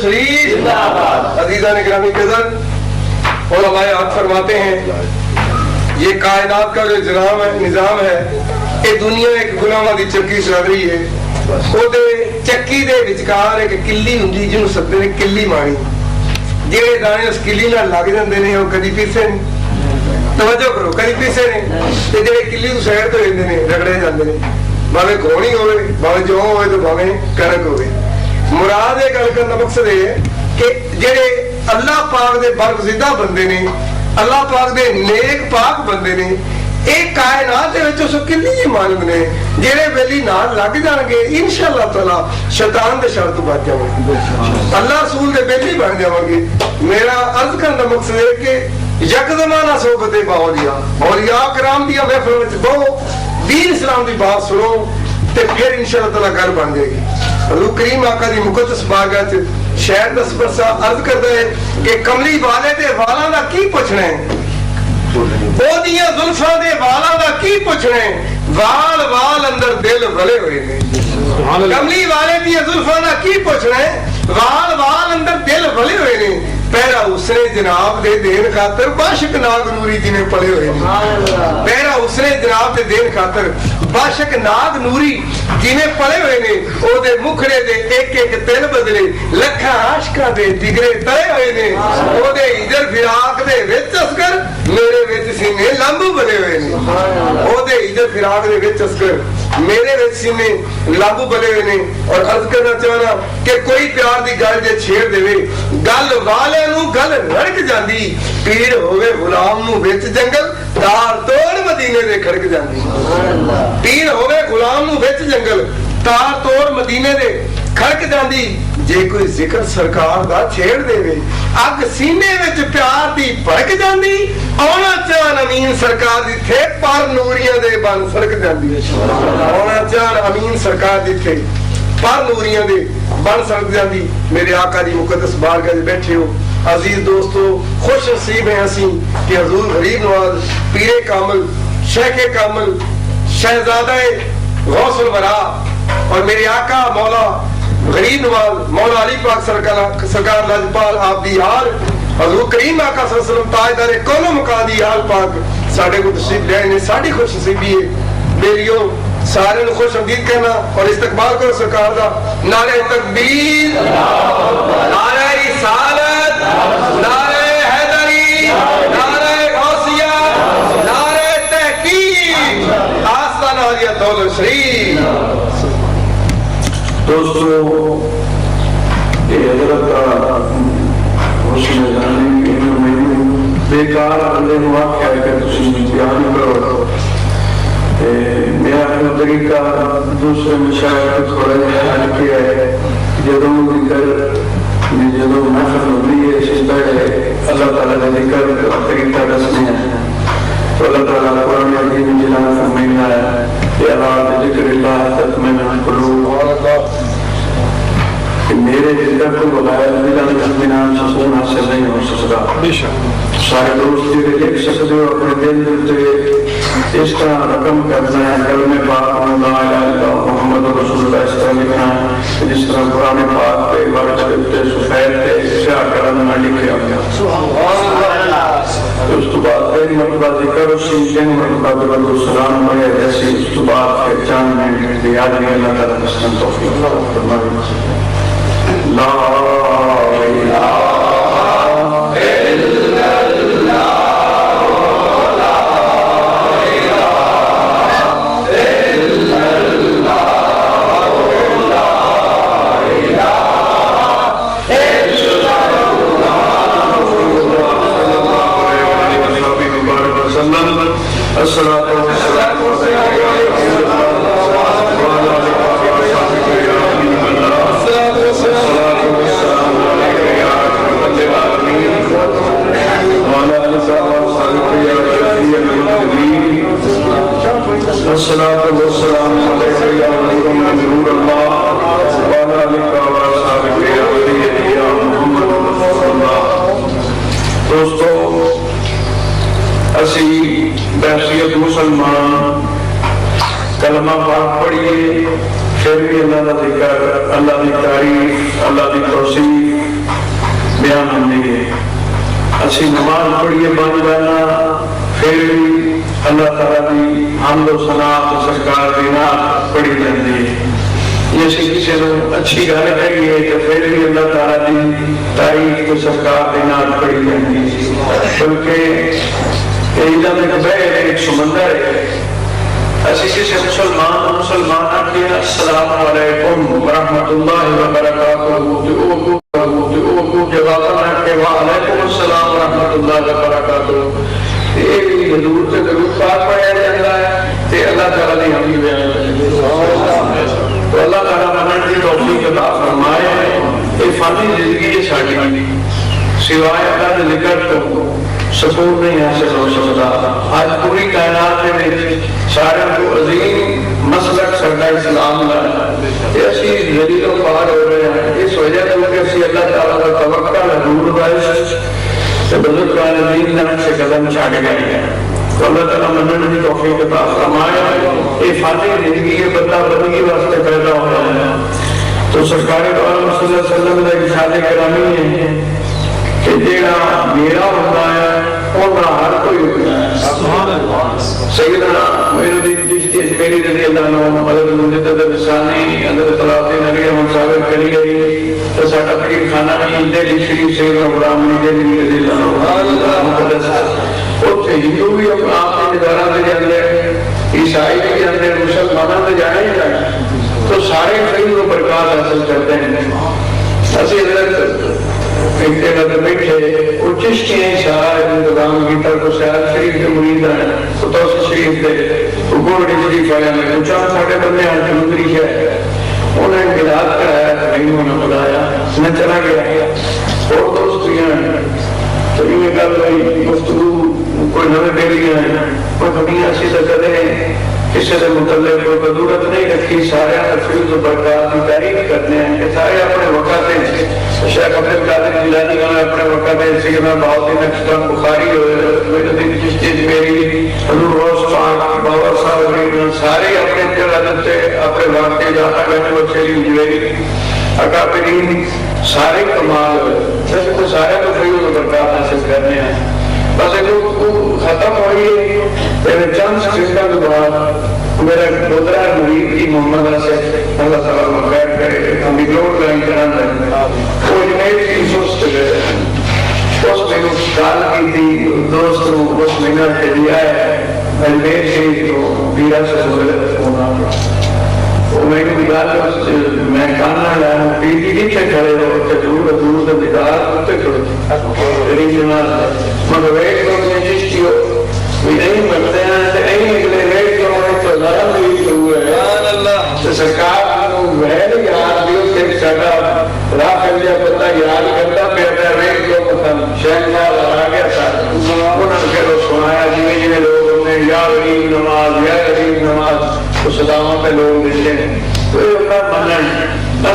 شریف عزیزان گرامی قدر علماء حق فرماتے ہیں یہ کائنات کا جو نظام ہے یہ دنیا ایک گناہاں دی چکی چل رہی ہے چکی دے وچکار ایک کلی ہوندی جنوں سدے نے کلی مانی جہے دانے اس کلی نال لگ جاندے نے وہ کدی پیسے نہیں توجہ کرو کدی پیسے نہیں تے جہے کلی تو سائڈ تو رہندے نے رگڑے جاندے نے بھاویں گھوڑی ہوئے بھاویں جو ہوئے تو بھاویں کنک ہوئے مراد یہ گل کرنے کا مقصد یہ ہے کہ جہے اللہ پاک دے برگزیدہ بندے نے اللہ پاک دے نیک پاک بندے نے ایک کائنات دے وچ اس کلی ہی مانند نے جہے ویلی نال لگ جان گے انشاءاللہ تعالی شیطان دے شر تو بچ جاؤں گے اللہ رسول دے بیلی بن جاؤں گے میرا عرض کرنے کا مقصد ہے کہ یک زمانہ صحبت باولیاء اولیاء کرام دی محفل وچ بہو دین اسلام دی بات سنو تے پھر انشاءاللہ تعالی گل بن جائے گی حضور کریم آقا دی مقدس بارگاہ وچ شہر دس برسا عرض کرتا ہے کہ کملی والے دے والاں دا کی پوچھنا ہے وہ دیاں زلفاں دے والاں دا کی پوچھنا ہے وال وال اندر دل بھلے ہوئے نے کملی والے دیاں زلفاں دا کی پوچھنا ہے وال وال اندر دل بھلے ہوئے نے پہرا حسن جناب دے دین خاطر باشک ناگ نوری جی نے پڑے ہوئے پہرا حسن جناب دے دین خاطر باشک ناگ نوری جی نے پڑے ہوئے نے او دے مکھڑے دے ایک ایک تل بدلے لکھاں عاشقاں دے جگرے تلے ہوئے نے او دے ادھر فراق دے وچ اسکر میرے وچ سینے لمبو بنے ہوئے نے او دے ادھر فراق دے وچ اسکر میرے وچ سینے لمبو بنے ہوئے نے اور عرض کرنا چاہنا کہ کوئی پیار دی گل دے چھیڑ دے گل والے گل رڑک جاندی پیڑ ہوئے غلام نو وچ جنگل تار توڑ مدینے دے کھڑک جاندی پیڑ ہوئے غلام نو وچ جنگل تار توڑ مدینے دے کھڑک جاندی جے کوئی ذکر سرکار دا چھیڑ دے وے اگ سینے وچ پیار دی بھڑک جاندی اونا چان امین سرکار دی تھے پر نوریاں دے بن سرک جاندی اونا چان امین سرکار دی تھے پر نوریاں دے بن سرک جاندی میرے آقا دی مقدس بارگاہ دے بیٹھے ہو عزیز دوستو خوش نصیب ہیں اسی کہ حضور غریب نواز پیر کامل شیخ کامل شہزادہ غوث الورا اور میرے آقا مولا غریب نواز مولا علی پاک سرکار لاجپال آپ دی حال حضور کریم آقا صلی اللہ علیہ وسلم تاجدار کونو مقام دی حال پاک ساڑھے کو تشریف لے نے ساڑھی خوش نصیبی ہے میریوں سارے نے خوش آمدید کہنا اور استقبال کرو سرکار دا نعرہ تکبیر نعرہ رسالت نعرہ حیدری نعرہ غوثیہ نعرہ تحقیق آستانہ علیہ دولت شریف دوستو یہ حضرت کا حسن جانے کی بیکار اللہ واقع ہے کہ تسی بیان کرو میرا طریقہ دوسرے مشاہد تھوڑا حال کیا ہے جدوں ذکر جدوں محفل ہوتی ہے اس پہلے اللہ تعالیٰ کا ذکر طریقہ رسمی ہے تو اللہ تعالیٰ قرآن عظیم جلالہ فرمائنا ہے کہ اللہ ذکر اللہ تطمئن القلوب کہ میرے ذکر کو بغیر دل میں اطمینان سکون حاصل نہیں ہو سکتا سارے دوست جو دیکھ سکتے ہو اپنے دل سے اس طرح رقم کرنا ہے کلمہ پاک لا الہ الا اللہ محمد رسول اللہ اس طرح لکھنا ہے جس طرح قرآن پاک پہ ورد تے سفید تے سیاہ کرنا لکھے اس تو بعد پہلی مرتبہ ذکر اسی دن مرتبہ درود و سلام ہوئے جیسے اس تو بعد پھر چاند میں دیاد میں اللہ تعالیٰ حسن توفیق فرمائے لا الہ الا اللہ الصلاة والسلام الصلاة والسلام علیکہ یا نور اللہ وعلی آلہ وصحبہ یا ولی یا محمد رسول اللہ. دوستو اسی بحثیت مسلمان کلمہ پاک پڑھیے پھر بھی اللہ کا ذکر اللہ کی تعریف اللہ کی توصیف بیان ہونے گے. اسی نماز پڑھیے بن جانا پھر بھی اللہ تعالیٰ کی حمد و ثنا سرکار کی نعت پڑھی جاتی ہے. جیسے کسی نے اچھی گل کہی ہے تو پھر بھی اللہ تعالیٰ کی تعریف کو سرکار کی نعت پڑھی جاتی ہے. بلکہ علم ایک بحر ایک سمندر ہے. ایسی کسی مسلمان آگے السلام علیکم ورحمۃ اللہ وبرکاتہ جواب ہے وعلیکم السلام ورحمۃ اللہ وبرکاتہ. ایک حضور سے ضرور پاک پڑھا جاتا ہے کہ اللہ تعالیٰ نے ہم تو اللہ تعالیٰ منن کی توفیق عطا فرمائے. یہ فانی زندگی ہے ساری, سوائے اللہ کے ذکر تو سکون نہیں حاصل ہو سکتا. آج پوری کائنات میں سارے کو عظیم مسلک سردا اسلام ہے. ایسی ذلیل و خوار ہو رہے ہیں اس وجہ سے کہ اسی اللہ تعالیٰ کا توقع حضور بارش بزرگ دین سے قدم چھاڑ گئے ہیں. تو اللہ تعالیٰ منن کی توفیق عطا فرمائے. یہ فانی زندگی کے بندہ بندگی واسطے پیدا ہو رہا ہے. تو سرکار صلی اللہ علیہ وسلم کا ارشاد گرامی ہے کہ جیڑا میرا ہوتا ہے اور ہر کوئی ہوتا ہے. سیدنا معین الدین اجمیری رضی اللہ عنہ حضرت مجدد رسانی حضرت علاؤدین علی احمد صاحب کری گئی تو ساڈا پیر خانہ بھی دہلی شریف سیدنا غلام علی دہلوی رضی اللہ عنہ مقدس اتنے ہندو بھی اپنا آپ کے نظارہ دے جاندے, عیسائی بھی جاندے, مسلمانوں سے جانے ہی جانے. تو سارے خیر و برکات حاصل کرتے ہیں. اسی حضرت ایک جگہ بیٹھے وہ چشتی ہیں سارا انتظام کیتا کو سیاد شریف کے مرید ہیں تو توسط شریف دے گوڑی شریف آیا میں پوچھا ساڑھے بندے ہیں چلودری ہے انہیں ملاد کرایا نہیں انہیں بلایا میں چلا گیا اور دوستیاں تو یہ کل بھائی گفتگو کوئی نوے بیلیاں ہیں کوئی دنیا اسی سے کرے کسی سے متعلق کوئی ضرورت نہیں رکھی. سارے تفریح و برکات کی تعریف کرتے ہیں کہ سارے اپنے وقت ہیں. شیخ عبد القادر جیلانی نے اپنے وقت ہے سیدنا بہاؤدین نقشبند بخاری ہوئے معین الدین چشتی اجمیری حضور غوث پاک بابا صاحب سارے اپنے جلالت سے اپنے وقت جاتا کرنے وہ شیری اجمیری اکابرین سارے کمال ہوئے تو سارے تفریح و برکات حاصل کرنے ہیں. بس ایک ختم ہوئی میرے چند سکندوں کے بعد میرا پوترا مرید کی محمد اسد اللہ تعالیٰ کو خیر کرے ہم اگلوڑ کا انتران ہے وہ اجمیر کی سست گئے اس میں کال کی تھی دوست اس مہینہ کے دیا ہے اجمیر سے تو بیرا سے سہولت ہونا وہ میں نے نکال میں کھانا لایا پیٹی کی سے کھڑے ہو ضرور حضور کا دیدار ہوتے کھڑے میری جناب مگر ایک لوگ نے جس کی بھی نہیں بنتے ہیں تو نہیں نکلے ایک لوگ نے تو ذرا بھی ہوئے تو سرکار وحل یاد بھی اس کے ساڑا راہ کر لیا پتہ یاد کرتا پیدا ایک لوگ شہنشاہ لگا گیا تھا انہوں نے کہا سنایا جنہیں لوگ نے یا غریب نماز یا غریب نماز تو صداؤں پہ لوگ دیتے ہیں تو یہ اپنا منن